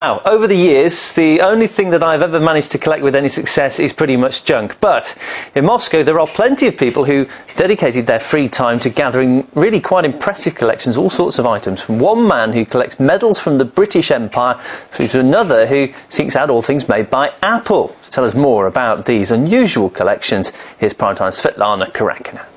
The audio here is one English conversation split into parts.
Now, over the years, the only thing that I've ever managed to collect with any success is pretty much junk. But in Moscow, there are plenty of people who dedicated their free time to gathering really quite impressive collections, all sorts of items, from one man who collects medals from the British Empire through to another who seeks out all things made by Apple. To tell us more about these unusual collections, here's Primetime's Svetlana Karakina.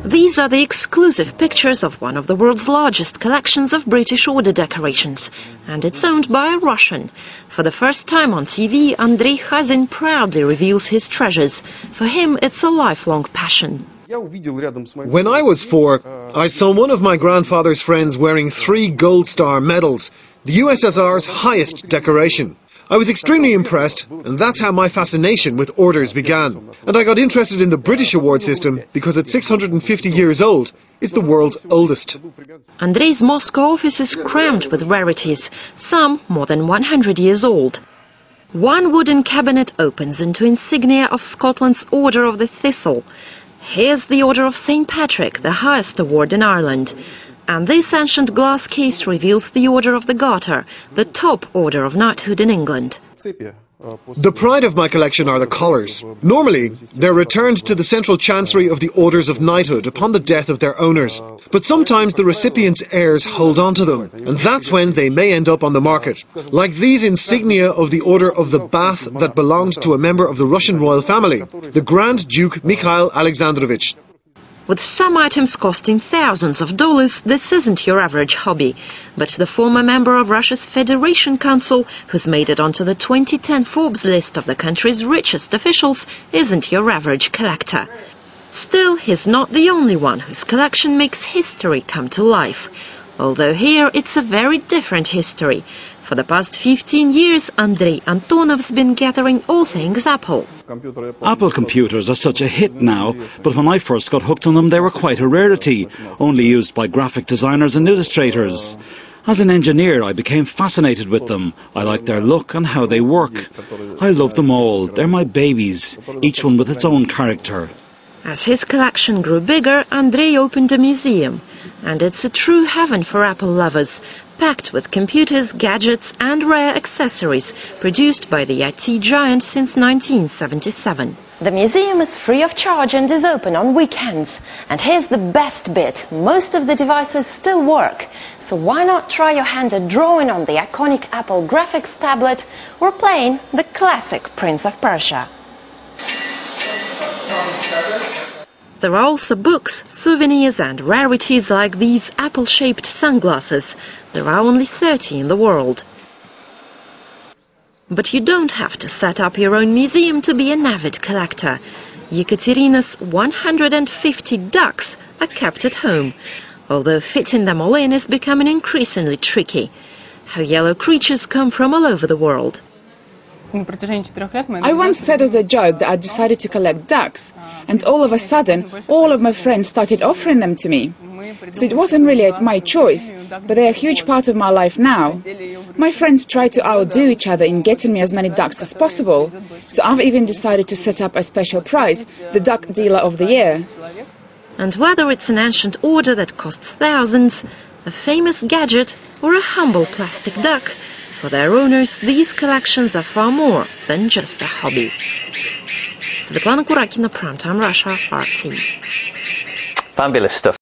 These are the exclusive pictures of one of the world's largest collections of British order decorations, and it's owned by a Russian. For the first time on TV, Andrei Khazin proudly reveals his treasures. For him, it's a lifelong passion. When I was 4, I saw one of my grandfather's friends wearing 3 Gold Star medals, the USSR's highest decoration. I was extremely impressed, and that's how my fascination with orders began. And I got interested in the British award system because at 650 years old, it's the world's oldest. Andrei's Moscow office is crammed with rarities, some more than 100 years old. One wooden cabinet opens into insignia of Scotland's Order of the Thistle. Here's the Order of St. Patrick, the highest award in Ireland. And this ancient glass case reveals the Order of the Garter, the top order of knighthood in England. The pride of my collection are the collars. Normally, they're returned to the central chancery of the orders of knighthood upon the death of their owners. But sometimes the recipient's heirs hold on to them, and that's when they may end up on the market. Like these insignia of the Order of the Bath that belonged to a member of the Russian royal family, the Grand Duke Mikhail Alexandrovich. With some items costing thousands of dollars, this isn't your average hobby. But the former member of Russia's Federation Council, who's made it onto the 2010 Forbes list of the country's richest officials, isn't your average collector. Still, he's not the only one whose collection makes history come to life. Although here it's a very different history. For the past 15 years, Andrei Antonov's been gathering all things Apple. Apple computers are such a hit now, but when I first got hooked on them, they were quite a rarity, only used by graphic designers and illustrators. As an engineer, I became fascinated with them. I like their look and how they work. I love them all. They're my babies, each one with its own character. As his collection grew bigger, Andrei opened a museum. And it's a true heaven for Apple lovers, packed with computers, gadgets and rare accessories produced by the IT giant since 1977. The museum is free of charge and is open on weekends. And here's the best bit, most of the devices still work. So why not try your hand at drawing on the iconic Apple graphics tablet or playing the classic Prince of Persia. There are also books, souvenirs and rarities like these apple-shaped sunglasses. There are only 30 in the world. But you don't have to set up your own museum to be an avid collector. Yekaterina's 150 ducks are kept at home, although fitting them all in is becoming increasingly tricky. Her yellow creatures come from all over the world. I once said as a joke that I decided to collect ducks, and all of a sudden, all of my friends started offering them to me. So it wasn't really my choice, but they're a huge part of my life now. My friends try to outdo each other in getting me as many ducks as possible, so I've even decided to set up a special prize, the Duck Dealer of the Year. And whether it's an ancient order that costs thousands, a famous gadget, or a humble plastic duck, for their owners, these collections are far more than just a hobby. Svetlana Karakina, Primetime Russia, RT. Fabulous stuff.